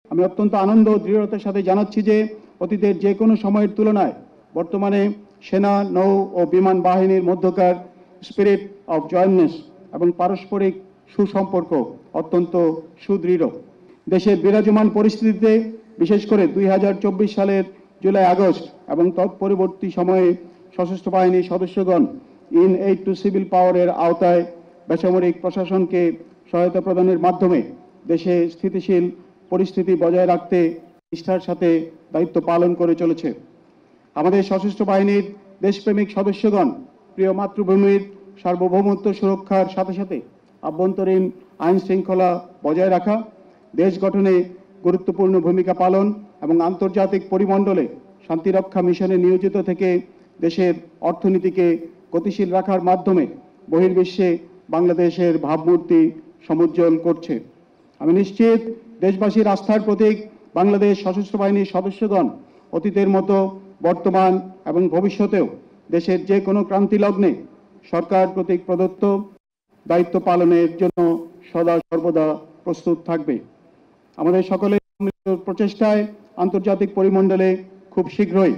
আমি অত্যন্ত আনন্দ ও দৃঢ়তার সাথে জানাচ্ছি যে অতীতের যে কোনো সময়ের তুলনায় বর্তমানে সেনা, নৌ ও বিমান বাহিনীর মধ্যকার স্পিরিট অফ জয়েন্টনেস এবং পারস্পরিক সুসম্পর্ক অত্যন্ত সুদৃঢ়। দেশের বিরাজমান পরিস্থিতিতে বিশেষ করে 2024 সালের জুলাই আগস্ট এবং তৎপরবর্তী সময়ে সশস্ত্র বাহিনীর সদস্যগণ ইন এইড টু সিভিল পাওয়ারের আওতায় বেসামরিক প্রশাসনকে সহায়তা প্রদানের মাধ্যমে দেশে স্থিতিশীল পরিস্থিতি বজায় রাখতে নিষ্ঠার সাথে দায়িত্ব পালন করে চলেছে। আমাদের সশস্ত্র বাহিনীর দেশপ্রেমিক সদস্যগণ প্রিয় মাতৃভূমির সার্বভৌমত্ব সুরক্ষার সাথে সাথে আভ্যন্তরীণ আইন শৃঙ্খলা বজায় রাখা, দেশ গঠনে গুরুত্বপূর্ণ ভূমিকা পালন এবং আন্তর্জাতিক পরিমণ্ডলে শান্তিরক্ষা মিশনে নিয়োজিত থেকে দেশের অর্থনীতিকে গতিশীল রাখার মাধ্যমে বহির্বিশ্বে বাংলাদেশের ভাবমূর্তি সমুজ্জ্বল করছে। আমি নিশ্চিত দেশবাসীর আস্থার প্রতীক বাংলাদেশ সশস্ত্র বাহিনীর সদস্যগণ অতীতের মতো বর্তমান এবং ভবিষ্যতেও দেশের যে কোনো ক্রান্তি লগ্নে সরকার কর্তৃক প্রদত্ত দায়িত্ব পালনের জন্য সদা সর্বদা প্রস্তুত থাকবে। আমাদের সকলের প্রচেষ্টায় আন্তর্জাতিক পরিমণ্ডলে খুব শীঘ্রই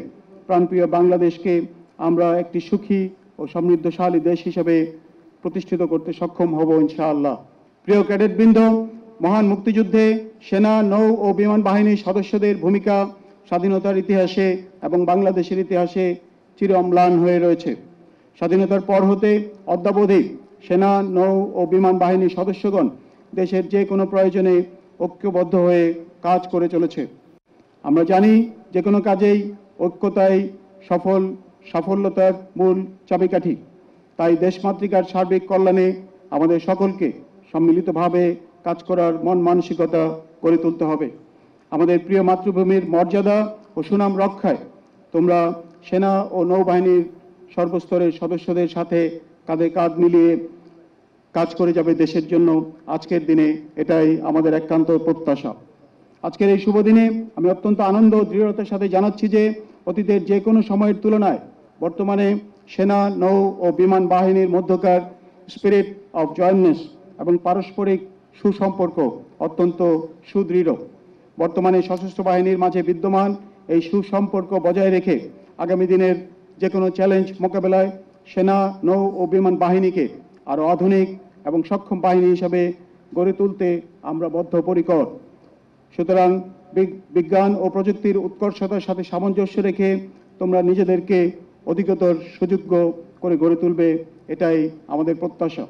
প্রাণপ্রিয় বাংলাদেশকে আমরা একটি সুখী ও সমৃদ্ধশালী দেশ হিসেবে প্রতিষ্ঠিত করতে সক্ষম হব ইনশাআল্লাহ। প্রিয় ক্যাডেটবৃন্দ, মহান মুক্তিযুদ্ধে সেনা, নৌ ও বিমান বাহিনীর সদস্যদের ভূমিকা স্বাধীনতার ইতিহাসে এবং বাংলাদেশের ইতিহাসে চির অম্লান হয়ে রয়েছে। স্বাধীনতার পর হতে অদ্যাবধি সেনা, নৌ ও বিমান বাহিনীর সদস্যগণ দেশের যে কোনো প্রয়োজনে ঐক্যবদ্ধ হয়ে কাজ করে চলেছে। আমরা জানি যে কোনো কাজেই ঐক্যতাই সাফল্যতার মূল চাবিকাঠি। তাই দেশমাতৃকার সার্বিক কল্যাণে আমাদের সকলকে সম্মিলিতভাবে কাজ করার মন মানসিকতা গড়ে তুলতে হবে। আমাদের প্রিয় মাতৃভূমির মর্যাদা ও সুনাম রক্ষায় তোমরা সেনা ও নৌবাহিনীর সর্বস্তরের সদস্যদের সাথে কাঁধে কাঁধ মিলিয়ে কাজ করে যাবে দেশের জন্য। আজকের দিনে এটাই আমাদের একান্ত প্রত্যাশা। আজকের এই শুভ দিনে আমি অত্যন্ত আনন্দ ও দৃঢ়তার সাথে জানাচ্ছি যে অতীতের যে কোনো সময়ের তুলনায় বর্তমানে সেনা, নৌ ও বিমান বাহিনীর মধ্যকার স্পিরিট অফ জয়েন্টনেস এবং পারস্পরিক সুসম্পর্ক অত্যন্ত সুদৃঢ়। বর্তমানে সশস্ত্র বাহিনীর মাঝে বিদ্যমান এই সুসম্পর্ক বজায় রেখে আগামী দিনের যে কোনো চ্যালেঞ্জ মোকাবেলায় সেনা, নৌ ও বিমান বাহিনীকে আরও আধুনিক এবং সক্ষম বাহিনী হিসাবে গড়ে তুলতে আমরা বদ্ধপরিকর। সুতরাং বিজ্ঞান ও প্রযুক্তির উৎকর্ষতার সাথে সামঞ্জস্য রেখে তোমরা নিজেদেরকে অধিকতর সুযোগ্য করে গড়ে তুলবে, এটাই আমাদের প্রত্যাশা।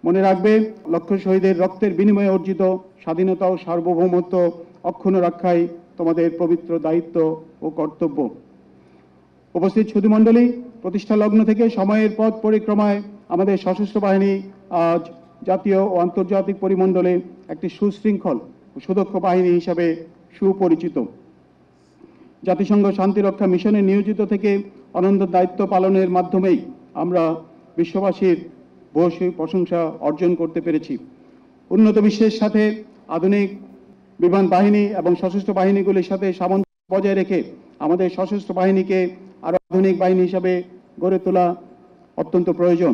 মনে রাখবে, লক্ষ্য শহীদের রক্তের বিনিময়ে অর্জিত স্বাধীনতা ও সার্বভৌমত্ব অক্ষুণ্ণ রক্ষাই তোমাদের পবিত্র দায়িত্ব ও কর্তব্য। উপস্থিত সুধীমণ্ডলী, প্রতিষ্ঠা লগ্ন থেকে সময়ের পথ পরিক্রমায় আমাদের সশস্ত্র বাহিনী আজ জাতীয় ও আন্তর্জাতিক পরিমণ্ডলে একটি সুশৃঙ্খল ও সুদক্ষ বাহিনী হিসাবে সুপরিচিত। জাতিসংঘ শান্তিরক্ষা মিশনে নিয়োজিত থেকে অনন্য দায়িত্ব পালনের মাধ্যমেই আমরা বিশ্ববাসীর ভূয়সী প্রশংসা অর্জন করতে পেরেছি। উন্নত বিশ্বের সাথে আধুনিক বিমান বাহিনী এবং সশস্ত্র বাহিনীগুলির সাথে সামঞ্জস্য বজায় রেখে আমাদের সশস্ত্র বাহিনীকে আরও আধুনিক বাহিনী হিসাবে গড়ে তোলা অত্যন্ত প্রয়োজন।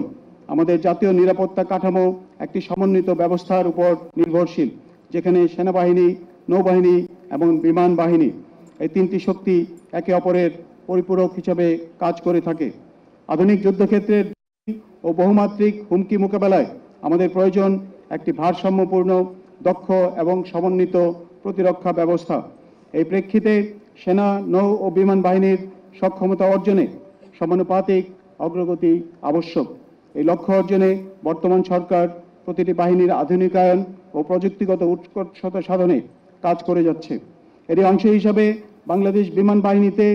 আমাদের জাতীয় নিরাপত্তা কাঠামো একটি সমন্বিত ব্যবস্থার উপর নির্ভরশীল, যেখানে সেনাবাহিনী, নৌবাহিনী এবং বিমান বাহিনী এই তিনটি শক্তি একে অপরের পরিপূরক হিসাবে কাজ করে থাকে। আধুনিক যুদ্ধক্ষেত্রের ও বহুমাত্রিক হুমকি মোকাবেলায় আমাদের প্রয়োজন একটি ভারসাম্যপূর্ণ, দক্ষ এবং সমন্বিত প্রতিরক্ষা ব্যবস্থা। এই প্রেক্ষিতে সেনা, নৌ ও বিমান বাহিনীর সক্ষমতা অর্জনে সমানুপাতিক অগ্রগতি আবশ্যক। এই লক্ষ্য অর্জনে বর্তমান সরকার প্রতিটি বাহিনীর আধুনিকায়ন ও প্রযুক্তিগত উৎকর্ষতা সাধনে কাজ করে যাচ্ছে। এরই অংশ হিসাবে বাংলাদেশ বিমান বাহিনীতে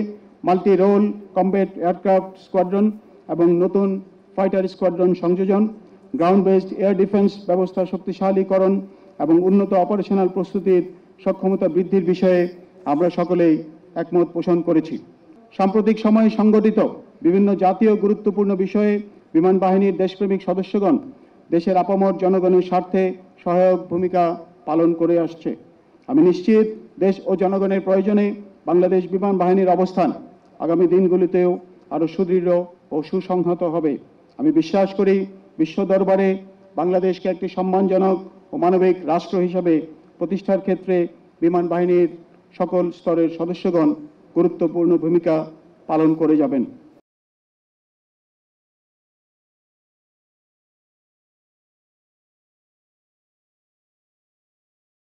multi role combat aircraft squadron এবং নতুন ফাইটার স্কোয়াড্রন সংযোজন, গ্রাউন্ড বেসড এয়ার ডিফেন্স ব্যবস্থা শক্তিশালীকরণ এবং উন্নত অপারেশনাল প্রস্তুতির সক্ষমতা বৃদ্ধির বিষয়ে আমরা সকলেই একমত পোষণ করেছি। সাম্প্রতিক সময়ে সংগঠিত বিভিন্ন জাতীয় গুরুত্বপূর্ণ বিষয়ে বিমান বাহিনীর দেশপ্রেমিক সদস্যগণ দেশের আপামর জনগণের স্বার্থে সহায়ক ভূমিকা পালন করে আসছে। আমি নিশ্চিত দেশ ও জনগণের প্রয়োজনে বাংলাদেশ বিমান বাহিনীর অবস্থান আগামী দিনগুলিতেও আরও সুদৃঢ় ও সুসংহত হবে। আমি বিশ্বাস করি বিশ্ব দরবারে বাংলাদেশকে একটি সম্মানজনক ও মানবিক রাষ্ট্র হিসাবে প্রতিষ্ঠার ক্ষেত্রে বিমান বাহিনীর সকল স্তরের সদস্যগণ গুরুত্বপূর্ণ ভূমিকা পালন করে যাবেন।